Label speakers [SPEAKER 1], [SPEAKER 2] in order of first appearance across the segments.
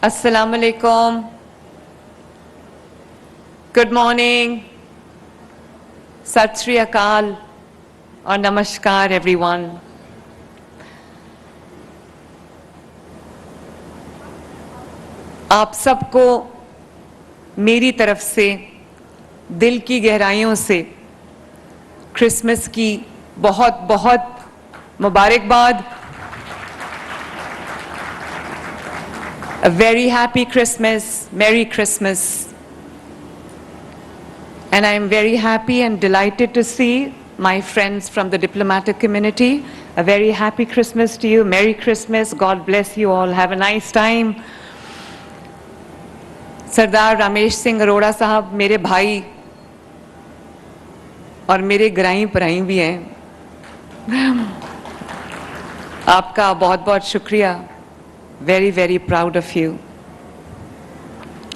[SPEAKER 1] Assalamu alaikum. Good morning. Sat Sri Akal और नमस्कार everyone. आप सबको मेरी तरफ से दिल की गहराइयों से क्रिसमस की बहुत बहुत मुबारकबाद. A very happy Christmas, Merry Christmas. And I am very happy and delighted to see my friends from the diplomatic community. A very happy Christmas to you, Merry Christmas, God bless you all, have a nice time. सरदार रामेश सिंह अरोड़ा साहब मेरे भाई और मेरे ग्राई पराई भी हैं. आपका बहुत बहुत शुक्रिया. Very very proud of you.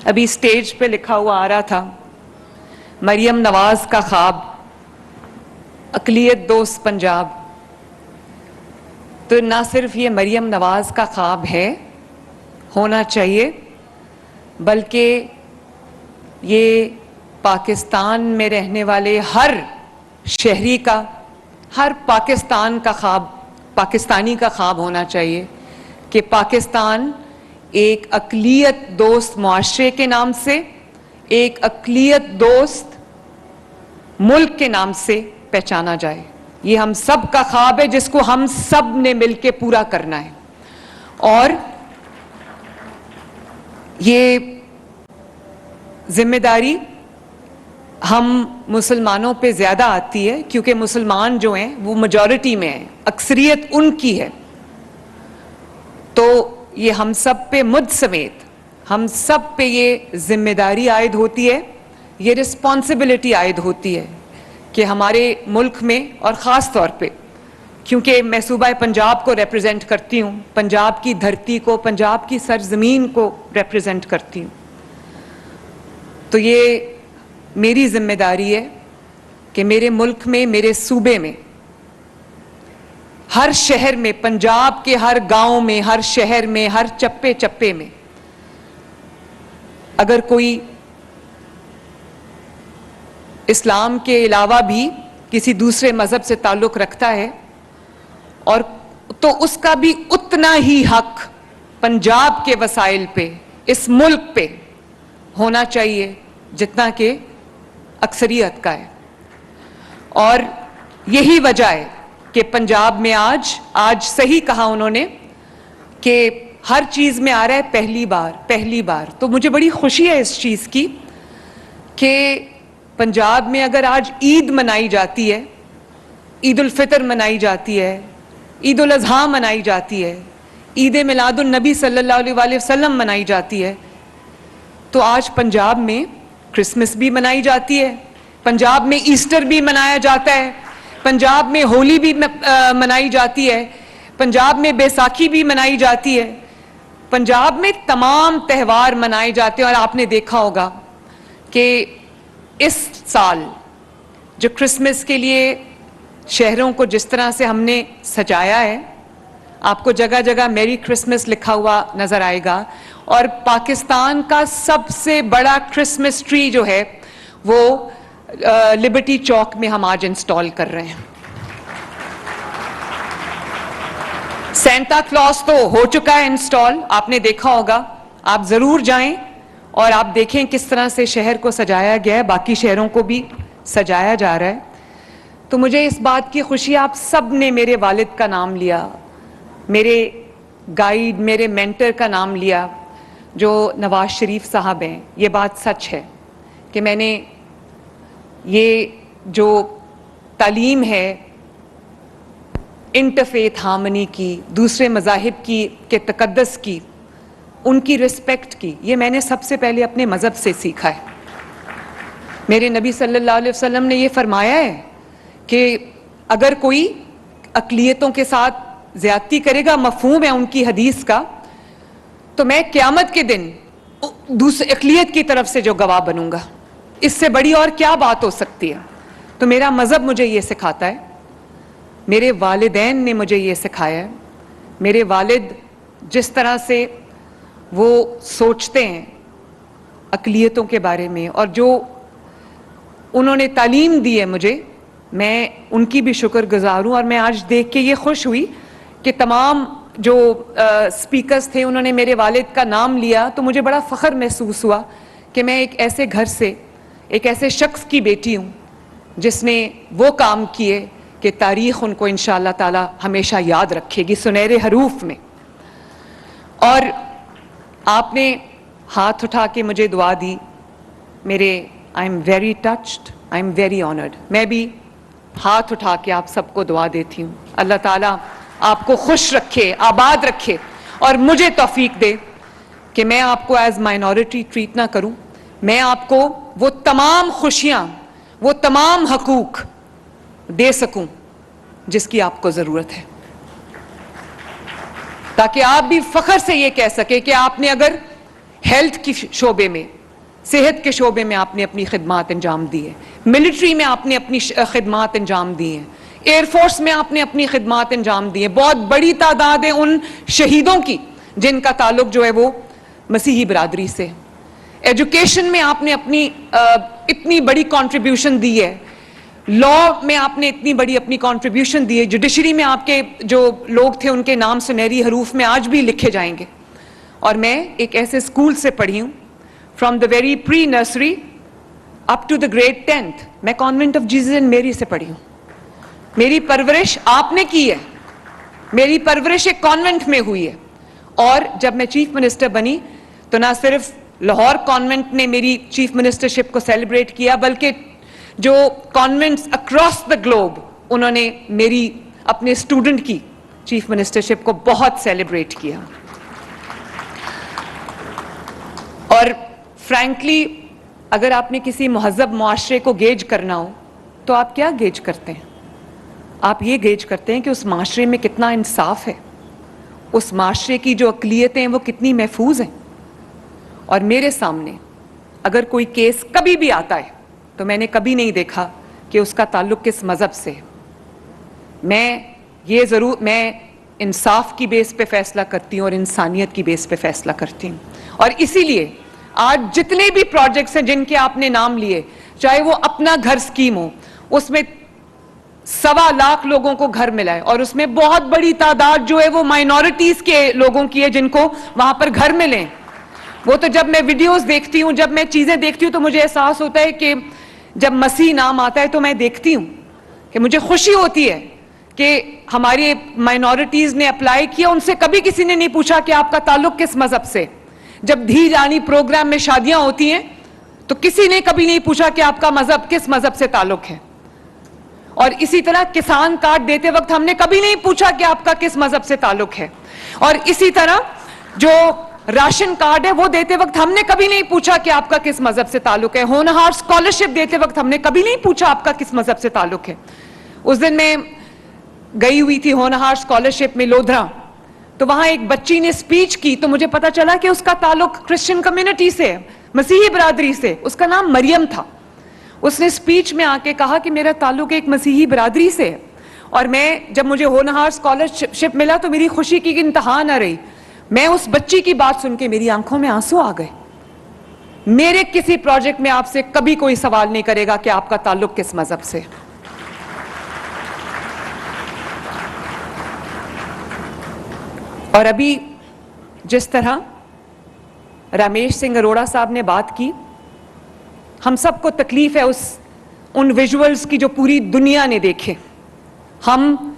[SPEAKER 1] अभी स्टेज पे लिखा हुआ आ रहा था, मरियम नवाज का ख्वाब, अक़लियत दोस्त पंजाब. तो ना सिर्फ ये मरियम नवाज का ख्वाब है, होना चाहिए, बल्कि ये पाकिस्तान में रहने वाले हर शहरी का, हर पाकिस्तान का ख्वाब, पाकिस्तानी का ख्वाब होना चाहिए कि पाकिस्तान एक अक़लियत दोस्त मुआशरे के नाम से, एक अक़लियत दोस्त मुल्क के नाम से पहचाना जाए. ये हम सब का ख्वाब है जिसको हम सब ने मिलकर पूरा करना है. और ये जिम्मेदारी हम मुसलमानों पे ज़्यादा आती है क्योंकि मुसलमान जो हैं वो मेजॉरिटी में हैं, अक्सरियत उनकी है. तो ये हम सब पे, मुझ समेत हम सब पे ये जिम्मेदारी आयद होती है, ये रिस्पॉन्सिबिलिटी आयद होती है कि हमारे मुल्क में, और ख़ास तौर पे क्योंकि मैं सूबा पंजाब को रिप्रेजेंट करती हूँ, पंजाब की धरती को, पंजाब की सरजमीन को रिप्रेजेंट करती हूँ, तो ये मेरी जिम्मेदारी है कि मेरे मुल्क में, मेरे सूबे में, हर शहर में, पंजाब के हर गांव में, हर शहर में, हर चप्पे चप्पे में अगर कोई इस्लाम के अलावा भी किसी दूसरे मजहब से ताल्लुक़ रखता है, और तो उसका भी उतना ही हक पंजाब के वसाइल पे, इस मुल्क पे होना चाहिए जितना कि अक्सरियत का है. और यही वजह है कि पंजाब में आज सही कहा उन्होंने कि हर चीज़ में आ रहा है पहली बार. तो मुझे बड़ी खुशी है इस चीज़ की कि पंजाब में अगर आज ईद मनाई जाती है, ईद उल फितर मनाई जाती है, ईद उल अज़हा मनाई जाती है, ईद मिलादुन नबी सल्लल्लाहु अलैहि वसल्लम मनाई जाती है, तो आज पंजाब में क्रिसमस भी मनाई जाती है, पंजाब में ईस्टर भी मनाया जाता है, पंजाब में होली भी मनाई जाती है, पंजाब में बैसाखी भी मनाई जाती है, पंजाब में तमाम त्यौहार मनाए जाते हैं. और आपने देखा होगा कि इस साल जो क्रिसमस के लिए शहरों को जिस तरह से हमने सजाया है, आपको जगह जगह मेरी क्रिसमस लिखा हुआ नजर आएगा. और पाकिस्तान का सबसे बड़ा क्रिसमस ट्री जो है वो लिबर्टी चौक में हम आज इंस्टॉल कर रहे हैं. सेंटा क्लॉज तो हो चुका है इंस्टॉल, आपने देखा होगा, आप जरूर जाएं और आप देखें किस तरह से शहर को सजाया गया है, बाकी शहरों को भी सजाया जा रहा है. तो मुझे इस बात की खुशी, आप सब ने मेरे वालिद का नाम लिया, मेरे गाइड, मेरे मेंटर का नाम लिया जो नवाज शरीफ साहब हैं. ये बात सच है कि मैंने ये जो तालीम है इंटरफेथ हार्मनी की, दूसरे मज़ाहिब की के तकद्दस की, उनकी रिस्पेक्ट की, ये मैंने सबसे पहले अपने मज़हब से सीखा है. मेरे नबी सल्लल्लाहु अलैहि वसल्लम ने ये फरमाया है कि अगर कोई अक़लियतों के साथ ज़्यादती करेगा, मफ़हूम है उनकी हदीस का, तो मैं क़यामत के दिन दूसरे अक़लियत की तरफ से जो गवाह बनूंगा. इससे बड़ी और क्या बात हो सकती है. तो मेरा मज़हब मुझे ये सिखाता है, मेरे वालिदैन ने मुझे ये सिखाया है, मेरे वालिद जिस तरह से वो सोचते हैं अक़लियतों के बारे में और जो उन्होंने तालीम दी है मुझे, मैं उनकी भी शुक्रगुजार हूँ। और मैं आज देख के ये खुश हुई कि तमाम जो स्पीकर्स थे उन्होंने मेरे वालिद का नाम लिया, तो मुझे बड़ा फ़ख्र महसूस हुआ कि मैं एक ऐसे घर से, एक ऐसे शख्स की बेटी हूँ जिसने वो काम किए कि तारीख़ उनको इंशाअल्लाह ताला हमेशा याद रखेगी सुनहरे हरूफ में। और आपने हाथ उठा के मुझे दुआ दी, मेरे I am very touched, I am very honoured. मैं भी हाथ उठा के आप सबको दुआ देती हूँ, अल्लाह ताला आपको खुश रखे, आबाद रखे और मुझे तौफीक दे कि मैं आपको एज माइनॉरिटी ट्रीट ना करूँ। मैं आपको वो तमाम खुशियाँ, वो तमाम हकूक दे सकूँ जिसकी आपको ज़रूरत है, ताकि आप भी फ़ख्र से ये कह सके कि आपने अगर हेल्थ की शोबे में, सेहत के शोबे में आपने अपनी खिदमात अंजाम दी है, मिलिट्री में आपने अपनी खिदमात अंजाम दी हैं, एयरफोर्स में आपने अपनी खिदमात अंजाम दी है। बहुत बड़ी तादाद है उन शहीदों की जिनका ताल्लुक जो है वो मसीही बरादरी से। एजुकेशन में आपने अपनी इतनी बड़ी कंट्रीब्यूशन दी है, लॉ में आपने इतनी बड़ी अपनी कंट्रीब्यूशन दी है, जुडिशरी में आपके जो लोग थे उनके नाम सुनहरी हरूफ में आज भी लिखे जाएंगे। और मैं एक ऐसे स्कूल से पढ़ी हूँ, from the very pre nursery up to the grade 10th, मैं कॉन्वेंट ऑफ जीसस एंड मेरी से पढ़ी हूँ। मेरी परवरिश आपने की है, मेरी परवरिश एक कॉन्वेंट में हुई है। और जब मैं चीफ मिनिस्टर बनी तो ना सिर्फ लाहौर कॉन्वेंट ने मेरी चीफ मिनिस्टरशिप को सेलिब्रेट किया, बल्कि जो कॉन्वेंट्स अक्रॉस द ग्लोब उन्होंने मेरी अपने स्टूडेंट की चीफ मिनिस्टरशिप को बहुत सेलिब्रेट किया। और फ्रैंकली अगर आपने किसी महज़ब मुआशरे को गेज करना हो तो आप क्या गेज करते हैं? आप ये गेज करते हैं कि उस माशरे में कितना इंसाफ है, उस माशरे की जो अक़लियतें हैं वो कितनी महफूज हैं। और मेरे सामने अगर कोई केस कभी भी आता है तो मैंने कभी नहीं देखा कि उसका ताल्लुक किस मज़हब से है। मैं इंसाफ की बेस पे फैसला करती हूँ और इंसानियत की बेस पे फैसला करती हूँ। और इसीलिए आज जितने भी प्रोजेक्ट्स हैं जिनके आपने नाम लिए, चाहे वो अपना घर स्कीम हो, उसमें 1.25 लाख लोगों को घर मिला है और उसमें बहुत बड़ी तादाद जो है वो माइनॉरिटीज के लोगों की है जिनको वहां पर घर मिले। वो तो जब मैं वीडियोस देखती हूँ, जब मैं चीजें देखती हूँ तो मुझे एहसास होता है कि जब मसीह नाम आता है तो मैं देखती हूँ कि मुझे खुशी होती है कि हमारी माइनॉरिटीज ने अप्लाई किया, उनसे कभी किसी ने नहीं पूछा कि आपका ताल्लुक किस मजहब से। जब धी रानी प्रोग्राम में शादियां होती हैं तो किसी ने कभी नहीं पूछा कि आपका मजहब किस मजहब से ताल्लुक है। और इसी तरह किसान कार्ड देते वक्त हमने कभी नहीं पूछा कि आपका किस मजहब से ताल्लुक है। और इसी तरह जो राशन कार्ड है वो देते वक्त हमने कभी नहीं पूछा कि आपका किस मजहब से ताल्लुक है। होनहार स्कॉलरशिप देते वक्त हमने कभी नहीं पूछा आपका किस मजहब से ताल्लुक है। उस दिन मैं गई हुई थी होनहार स्कॉलरशिप में लोधरा, तो वहां एक बच्ची ने स्पीच की तो मुझे पता चला कि उसका ताल्लुक क्रिश्चियन कम्युनिटी से है, मसीही बरादरी से। उसका नाम मरियम था। उसने स्पीच में आके कहा कि मेरा ताल्लुक एक मसीही बरादरी से है। और मैं जब मुझे होनहार स्कॉलरशिप मिला तो मेरी खुशी की इंतहा न रही। मैं उस बच्ची की बात सुन के मेरी आंखों में आंसू आ गए। मेरे किसी प्रोजेक्ट में आपसे कभी कोई सवाल नहीं करेगा कि आपका ताल्लुक किस मजहब से। और अभी जिस तरह रमेश सिंह अरोड़ा साहब ने बात की, हम सबको तकलीफ है उन विजुअल्स की जो पूरी दुनिया ने देखे। हम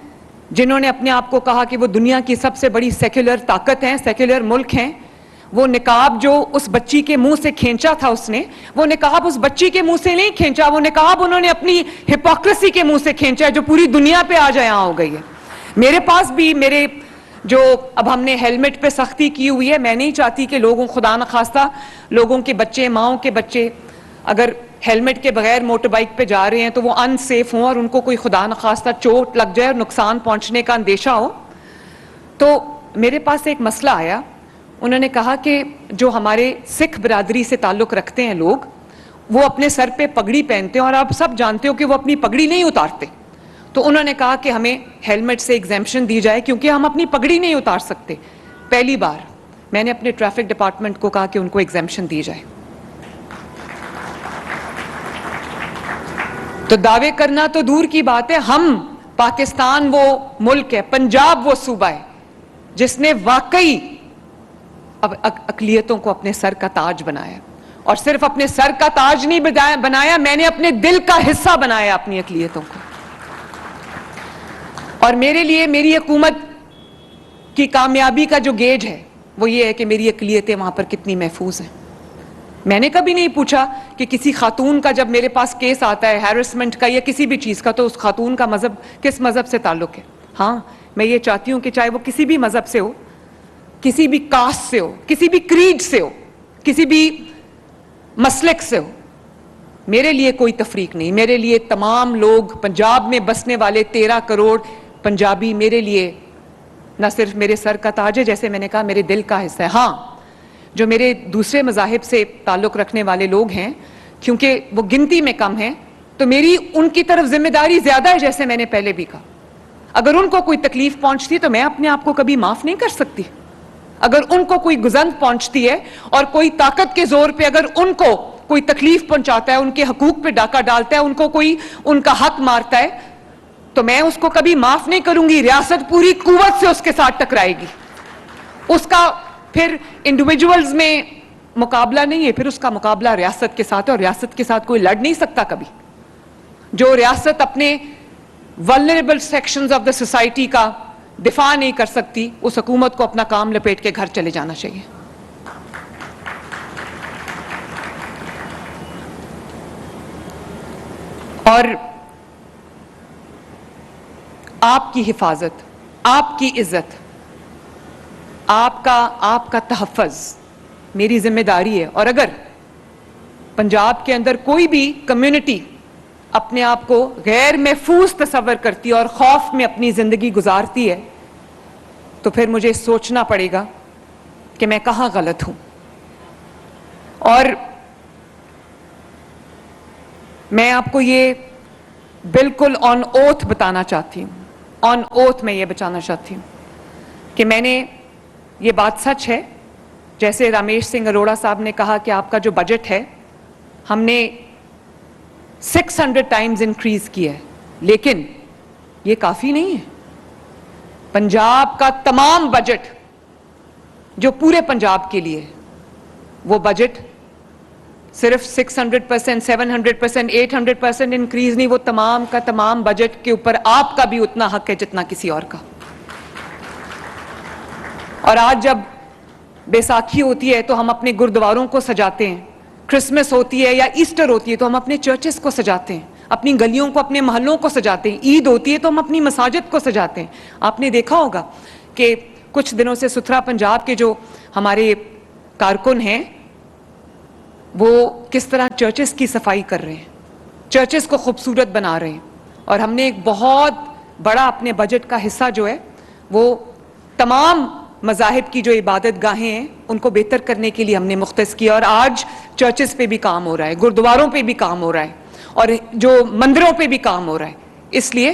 [SPEAKER 1] जिन्होंने अपने आप को कहा कि वो दुनिया की सबसे बड़ी सेक्युलर ताकत हैं, सेक्युलर मुल्क हैं, वो निकाब जो उस बच्ची के मुंह से खींचा था उसने, वो निकाब उस बच्ची के मुंह से नहीं खींचा, वो निकाब उन्होंने अपनी हिपोक्रेसी के मुंह से खींचा है जो पूरी दुनिया पे आज यहाँ हो गई है। मेरे पास भी मेरे जो अब हमने हेलमेट पे सख्ती की हुई है, मैं नहीं चाहती कि लोगों, खुदा न खास्ता लोगों के बच्चे, माओं के बच्चे अगर हेलमेट के बगैर मोटर बाइक पे जा रहे हैं तो वो अनसेफ हों और उनको कोई खुदा न खास्ता चोट लग जाए और नुकसान पहुंचने का अंदेशा हो। तो मेरे पास एक मसला आया, उन्होंने कहा कि जो हमारे सिख बिरादरी से ताल्लुक़ रखते हैं लोग, वो अपने सर पे पगड़ी पहनते हैं और आप सब जानते हो कि वो अपनी पगड़ी नहीं उतारते। तो उन्होंने कहा कि हमें हेलमेट से एग्जेम्पशन दी जाए क्योंकि हम अपनी पगड़ी नहीं उतार सकते। पहली बार मैंने अपने ट्रैफिक डिपार्टमेंट को कहा कि उनको एग्जेम्पशन दी जाए। तो दावे करना तो दूर की बात है, हम पाकिस्तान वो मुल्क है, पंजाब वो सूबा है जिसने वाकई अब अकलियतों को अपने सर का ताज बनाया, और सिर्फ अपने सर का ताज नहीं बनाया, मैंने अपने दिल का हिस्सा बनाया अपनी अकलियतों को। और मेरे लिए मेरी हुकूमत की कामयाबी का जो गेज है वो ये है कि मेरी अकलियतें वहां पर कितनी महफूज हैं। मैंने कभी नहीं पूछा कि किसी खातून का जब मेरे पास केस आता है हैरेसमेंट का या किसी भी चीज का, तो उस खातून का मजहब किस मजहब से ताल्लुक है। हाँ, मैं ये चाहती हूं कि चाहे वो किसी भी मजहब से हो, किसी भी कास्ट से हो, किसी भी क्रीड से हो, किसी भी मसलक से हो, मेरे लिए कोई तफरीक नहीं। मेरे लिए तमाम लोग, पंजाब में बसने वाले 13 करोड़ पंजाबी मेरे लिए न सिर्फ मेरे सर का ताज है, जैसे मैंने कहा, मेरे दिल का हिस्सा है। हाँ, जो मेरे दूसरे मज़ाहिब से ताल्लुक़ रखने वाले लोग हैं, क्योंकि वो गिनती में कम हैं, तो मेरी उनकी तरफ जिम्मेदारी ज़्यादा है। जैसे मैंने पहले भी कहा, अगर उनको कोई तकलीफ पहुंचती तो मैं अपने आप को कभी माफ़ नहीं कर सकती। अगर उनको कोई गुज़ंत पहुंचती है और कोई ताकत के जोर पे अगर उनको कोई तकलीफ पहुंचाता है, उनके हकूक पे डाका डालता है, उनको कोई उनका हक मारता है, तो मैं उसको कभी माफ नहीं करूंगी। रियासत पूरी कुव्वत से उसके साथ टकराएगी। उसका फिर इंडिविजुअल्स में मुकाबला नहीं है, फिर उसका मुकाबला रियासत के साथ है, और रियासत के साथ कोई लड़ नहीं सकता कभी। जो रियासत अपने vulnerable sections of the society का दिफा नहीं कर सकती, उस हुकूमत को अपना काम लपेट के घर चले जाना चाहिए। और आपकी हिफाजत, आपकी इज्जत, आपका तहफ़्फ़ुज़ मेरी जिम्मेदारी है। और अगर पंजाब के अंदर कोई भी कम्युनिटी अपने आप को गैर महफूज तस्वर करती है और खौफ में अपनी जिंदगी गुजारती है, तो फिर मुझे सोचना पड़ेगा कि मैं कहां गलत हूं। और मैं आपको ये बिल्कुल ऑन ओथ बताना चाहती हूं, ऑन ओथ मैं ये बचाना चाहती हूं कि मैंने, ये बात सच है, जैसे रामेश सिंह अरोड़ा साहब ने कहा कि आपका जो बजट है हमने 600 टाइम्स इंक्रीज किया है, लेकिन ये काफी नहीं है। पंजाब का तमाम बजट जो पूरे पंजाब के लिए, वो बजट सिर्फ 600%, 700%, 800% इंक्रीज नहीं, वो तमाम का तमाम बजट के ऊपर आपका भी उतना हक है जितना किसी और का। और आज जब बैसाखी होती है तो हम अपने गुरुद्वारों को सजाते हैं, क्रिसमस होती है या ईस्टर होती है तो हम अपने चर्चेस को सजाते हैं, अपनी गलियों को, अपने मोहल्लों को सजाते हैं, ईद होती है तो हम अपनी मसाजिद को सजाते हैं। आपने देखा होगा कि कुछ दिनों से सुथरा पंजाब के जो हमारे कारकुन हैं वो किस तरह चर्चेस की सफाई कर रहे हैं, चर्चेस को खूबसूरत बना रहे हैं। और हमने एक बहुत बड़ा अपने बजट का हिस्सा जो है वो तमाम मज़ाहिब की जो इबादत गाहें हैं उनको बेहतर करने के लिए हमने मुख्तस किया। और आज चर्चेस पे भी काम हो रहा है, गुरुद्वारों पे भी काम हो रहा है, और जो मंदिरों पे भी काम हो रहा है, इसलिए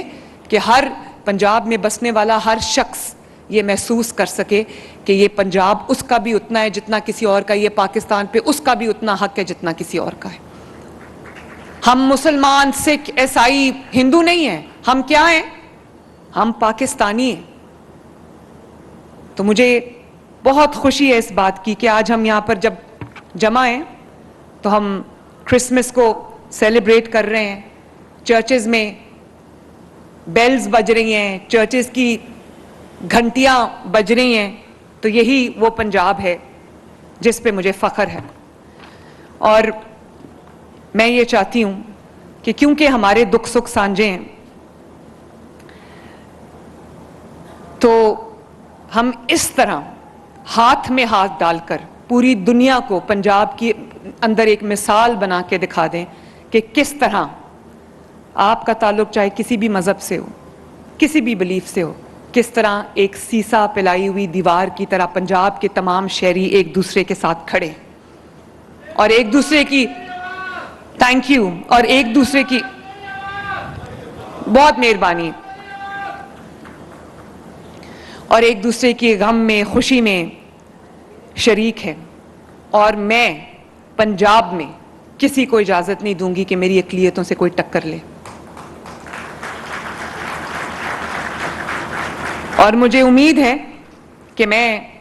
[SPEAKER 1] कि हर पंजाब में बसने वाला हर शख्स ये महसूस कर सके कि ये पंजाब उसका भी उतना है जितना किसी और का, ये पाकिस्तान पे उसका भी उतना हक है जितना किसी और का है। हम मुसलमान, सिख, ईसाई, हिंदू नहीं हैं, हम क्या हैं? हम पाकिस्तानी हैं। तो मुझे बहुत खुशी है इस बात की कि आज हम यहाँ पर जब जमा हैं तो हम क्रिसमस को सेलिब्रेट कर रहे हैं, चर्चेज में बेल्स बज रही हैं, चर्चेज की घंटियां बज रही हैं, तो यही वो पंजाब है जिस पे मुझे फख्र है। और मैं ये चाहती हूं कि क्योंकि हमारे दुख सुख साझे हैं, तो हम इस तरह हाथ में हाथ डालकर पूरी दुनिया को पंजाब की अंदर एक मिसाल बना के दिखा दें कि किस तरह आपका ताल्लुक चाहे किसी भी मजहब से हो, किसी भी बिलीफ से हो, किस तरह एक सीसा पिलाई हुई दीवार की तरह पंजाब के तमाम शहरी एक दूसरे के साथ खड़े और एक दूसरे की थैंक यू, और एक दूसरे की बहुत मेहरबानी, और एक दूसरे की गम में, खुशी में शरीक हैं और मैं पंजाब में किसी को इजाजत नहीं दूंगी कि मेरी अक़लियतों से कोई टक्कर ले। और मुझे उम्मीद है कि मैं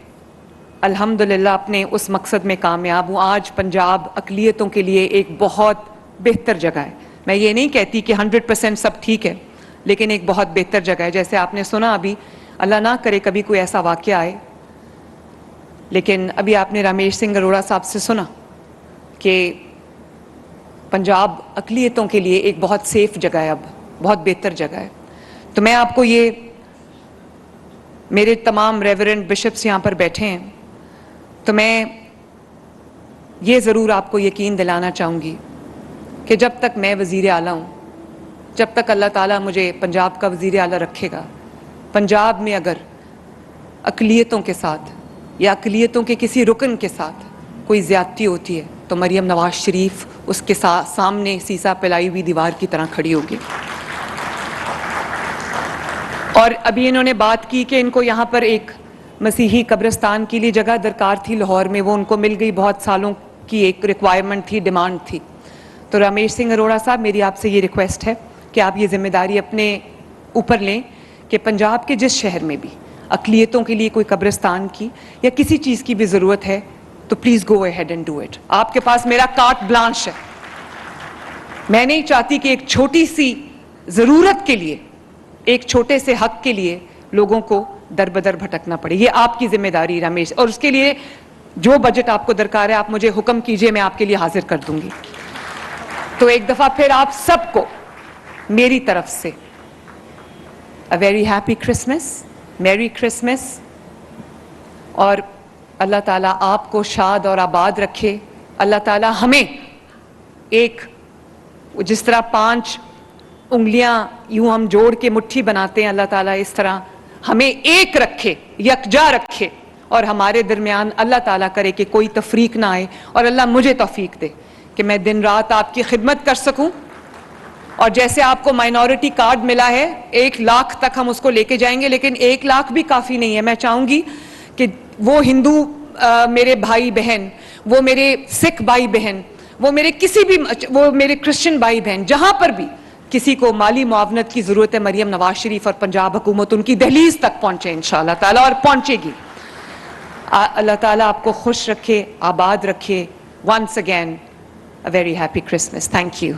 [SPEAKER 1] अल्हम्दुलिल्लाह अपने उस मकसद में कामयाब हूँ। आज पंजाब अक़लियतों के लिए एक बहुत बेहतर जगह है। मैं ये नहीं कहती कि 100% सब ठीक है, लेकिन एक बहुत बेहतर जगह है। जैसे आपने सुना अभी, अल्लाह ना करे कभी कोई ऐसा वाक़या आए, लेकिन अभी आपने रमेश सिंह अरोड़ा साहब से सुना कि पंजाब अक़लियतों के लिए एक बहुत सेफ जगह है, अब बहुत बेहतर जगह है। तो मैं आपको ये, मेरे तमाम रेवरेंड बिशप्स यहाँ पर बैठे हैं, तो मैं ये ज़रूर आपको यकीन दिलाना चाहूँगी कि जब तक मैं वज़ीर आला हूँ, जब तक अल्लाह ताला मुझे पंजाब का वज़ीर आला रखेगा, पंजाब में अगर अक़लियतों के साथ या अक़लियतों के किसी रुकन के साथ कोई ज़्यादती होती है तो मरियम नवाज शरीफ उसके सामने सीसा पिलाई हुई दीवार की तरह खड़ी होगी। और अभी इन्होंने बात की कि इनको यहाँ पर एक मसीही कब्रिस्तान के लिए जगह दरकार थी लाहौर में, वो उनको मिल गई, बहुत सालों की एक रिक्वायरमेंट थी, डिमांड थी। तो रमेश सिंह अरोड़ा साहब, मेरी आपसे ये रिक्वेस्ट है कि आप ये जिम्मेदारी अपने ऊपर लें कि पंजाब के जिस शहर में भी अक़लियतों के लिए कोई कब्रिस्तान की या किसी चीज़ की भी ज़रूरत है तो please go ahead and do it. आपके पास मेरा कार्ट ब्लांश है। मैं नहीं चाहती कि एक छोटी सी ज़रूरत के लिए, एक छोटे से हक के लिए लोगों को दर बदर भटकना पड़े। ये आपकी जिम्मेदारी रमेश, और उसके लिए जो बजट आपको दरकार है आप मुझे हुक्म कीजिए, मैं आपके लिए हाजिर कर दूंगी। तो एक दफ़ा फिर आप सबको मेरी तरफ से अ very happy Christmas, merry Christmas, और अल्लाह ताला आपको शाद और आबाद रखे। अल्लाह ताला हमें एक, जिस तरह 5 उंगलियां यूं हम जोड़ के मुट्ठी बनाते हैं, अल्लाह ताला इस तरह हमें एक रखे, यकजा रखे, और हमारे दरमियान अल्लाह ताला करे कि कोई तफरीक ना आए। और अल्लाह मुझे तौफीक दे कि मैं दिन रात आपकी खिदमत कर सकूं। और जैसे आपको माइनॉरिटी कार्ड मिला है, 1 लाख तक हम उसको लेके जाएंगे, लेकिन 1 लाख भी काफ़ी नहीं है। मैं चाहूँगी कि वो हिंदू मेरे भाई बहन, वो मेरे सिख भाई बहन, वो मेरे किसी भी, वो मेरे क्रिश्चियन भाई बहन, जहाँ पर भी किसी को माली मुआवनत की ज़रूरत है, मरियम नवाज शरीफ और पंजाब हुकूमत उनकी दहलीज तक पहुँचे इंशाअल्लाह ताला, और पहुँचेगी। अल्लाह ताला आपको खुश रखे, आबाद रखे। Once again a very happy Christmas. Thank you.